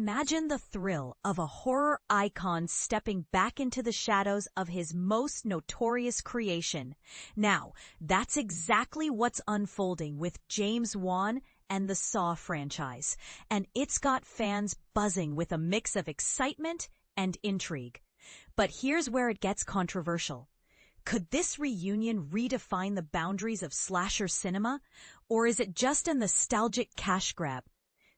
Imagine the thrill of a horror icon stepping back into the shadows of his most notorious creation. Now, that's exactly what's unfolding with James Wan and the Saw franchise, and it's got fans buzzing with a mix of excitement and intrigue. But here's where it gets controversial. Could this reunion redefine the boundaries of slasher cinema, or is it just a nostalgic cash grab?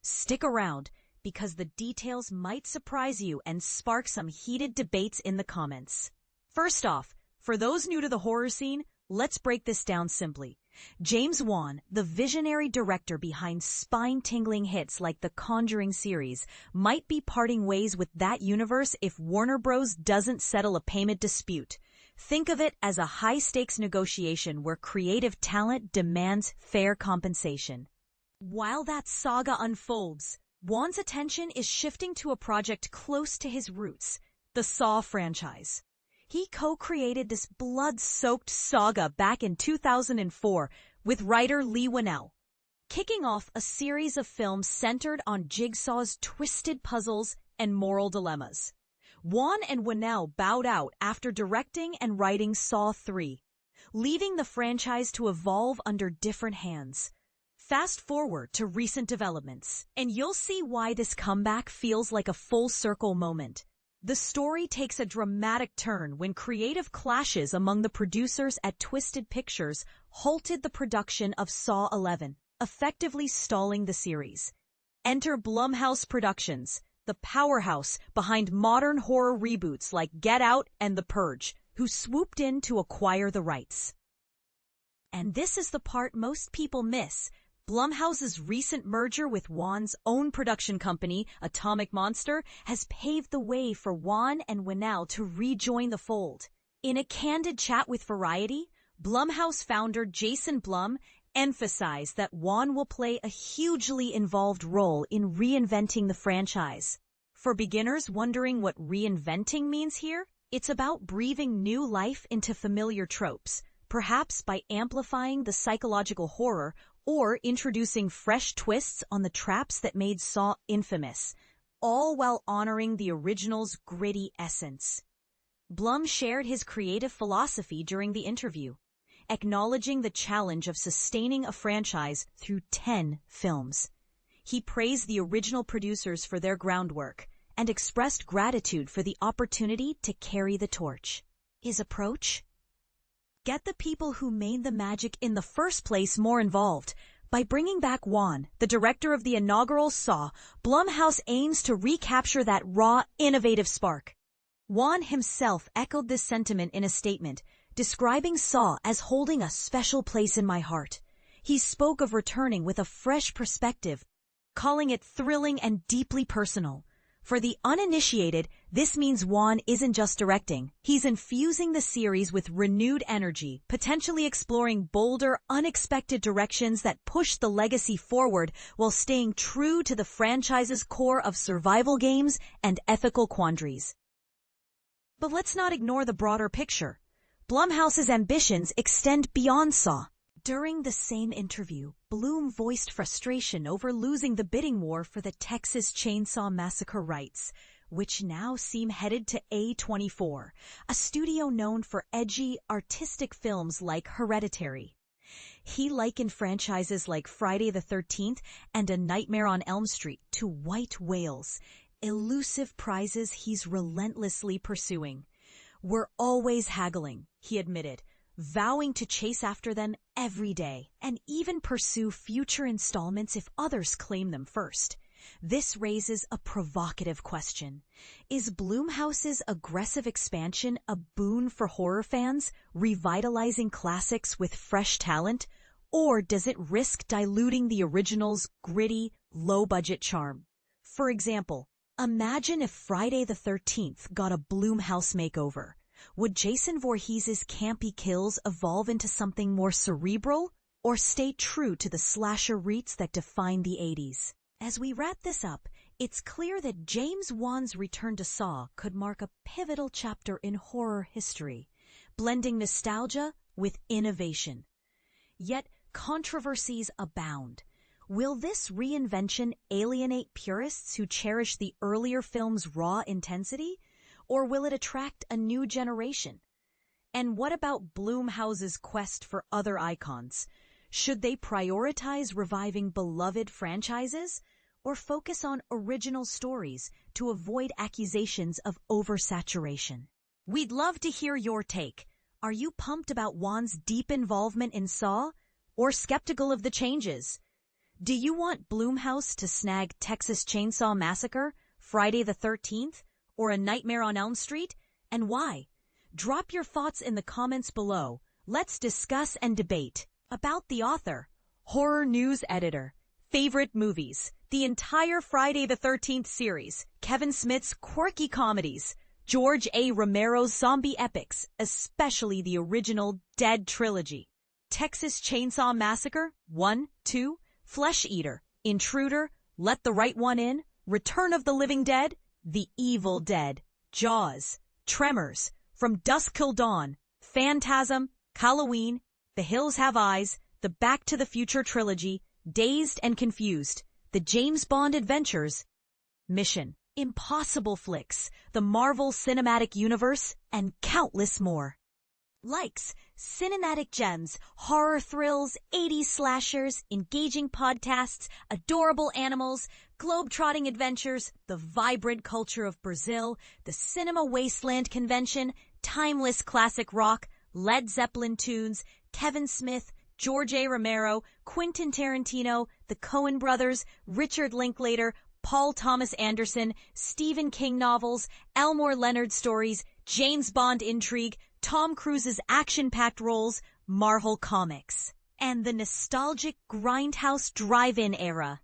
Stick around, because the details might surprise you and spark some heated debates in the comments. First off, for those new to the horror scene, let's break this down simply. James Wan, the visionary director behind spine-tingling hits like the Conjuring series, might be parting ways with that universe if Warner Bros. Doesn't settle a payment dispute. Think of it as a high-stakes negotiation where creative talent demands fair compensation. While that saga unfolds, Wan's attention is shifting to a project close to his roots, the Saw franchise. He co-created this blood-soaked saga back in 2004 with writer Leigh Whannell, kicking off a series of films centered on Jigsaw's twisted puzzles and moral dilemmas. Wan and Whannell bowed out after directing and writing Saw 3, leaving the franchise to evolve under different hands. Fast forward to recent developments, and you'll see why this comeback feels like a full-circle moment. The story takes a dramatic turn when creative clashes among the producers at Twisted Pictures halted the production of Saw 11, effectively stalling the series. Enter Blumhouse Productions, the powerhouse behind modern horror reboots like Get Out and The Purge, who swooped in to acquire the rights. And this is the part most people miss. Blumhouse's recent merger with Wan's own production company, Atomic Monster, has paved the way for Wan and Whannell to rejoin the fold. In a candid chat with Variety, Blumhouse founder Jason Blum emphasized that Wan will play a hugely involved role in reinventing the franchise. For beginners wondering what reinventing means here, it's about breathing new life into familiar tropes, perhaps by amplifying the psychological horror or introducing fresh twists on the traps that made Saw infamous, all while honoring the original's gritty essence. Blum shared his creative philosophy during the interview, acknowledging the challenge of sustaining a franchise through 10 films. He praised the original producers for their groundwork and expressed gratitude for the opportunity to carry the torch. His approach? Get the people who made the magic in the first place more involved. By bringing back Wan, the director of the inaugural Saw, Blumhouse aims to recapture that raw, innovative spark. Wan himself echoed this sentiment in a statement, describing Saw as holding a special place in my heart. He spoke of returning with a fresh perspective, calling it thrilling and deeply personal. For the uninitiated, this means Wan isn't just directing. He's infusing the series with renewed energy, potentially exploring bolder, unexpected directions that push the legacy forward while staying true to the franchise's core of survival games and ethical quandaries. But let's not ignore the broader picture. Blumhouse's ambitions extend beyond Saw. During the same interview, Blum voiced frustration over losing the bidding war for the Texas Chainsaw Massacre rights, which now seem headed to A24, a studio known for edgy, artistic films like Hereditary. He likened franchises like Friday the 13th and A Nightmare on Elm Street to white whales, elusive prizes he's relentlessly pursuing. We're always haggling, he admitted, vowing to chase after them every day and even pursue future installments if others claim them first. This raises a provocative question. Is Blumhouse's aggressive expansion a boon for horror fans, revitalizing classics with fresh talent, or does it risk diluting the original's gritty, low-budget charm? For example, imagine if Friday the 13th got a Blumhouse makeover. Would Jason Voorhees' campy kills evolve into something more cerebral, or stay true to the slasher roots that defined the 80s? As we wrap this up, it's clear that James Wan's return to Saw could mark a pivotal chapter in horror history, blending nostalgia with innovation. Yet controversies abound. Will this reinvention alienate purists who cherish the earlier film's raw intensity, or will it attract a new generation? And what about Blumhouse's quest for other icons? Should they prioritize reviving beloved franchises, or focus on original stories to avoid accusations of oversaturation? We'd love to hear your take. Are you pumped about Whannell's deep involvement in Saw, or skeptical of the changes? Do you want Blumhouse to snag Texas Chainsaw Massacre, Friday the 13th, or A Nightmare on Elm Street, and why? Drop your thoughts in the comments below. Let's discuss and debate. About the author, horror news editor, favorite movies, the entire Friday the 13th series, Kevin Smith's quirky comedies, George A. Romero's zombie epics, especially the original Dead trilogy, Texas Chainsaw Massacre 1, 2, Flesh Eater, Intruder, Let the Right One In, Return of the Living Dead, The Evil Dead, Jaws, Tremors, From Dusk Till Dawn, Phantasm, Halloween, The Hills Have Eyes, the Back to the Future trilogy, Dazed and Confused, The James Bond Adventures, Mission Impossible flicks, the Marvel Cinematic Universe, and countless more. Likes, cinematic gems, horror thrills, 80s slashers, engaging podcasts, adorable animals, globe-trotting adventures, the vibrant culture of Brazil, the Cinema Wasteland Convention, timeless classic rock, Led Zeppelin tunes, Kevin Smith, George A. Romero, Quentin Tarantino, the Coen brothers, Richard Linklater, Paul Thomas Anderson, Stephen King novels, Elmore Leonard stories, James Bond intrigue, Tom Cruise's action-packed roles, Marvel comics, and the nostalgic grindhouse drive-in era.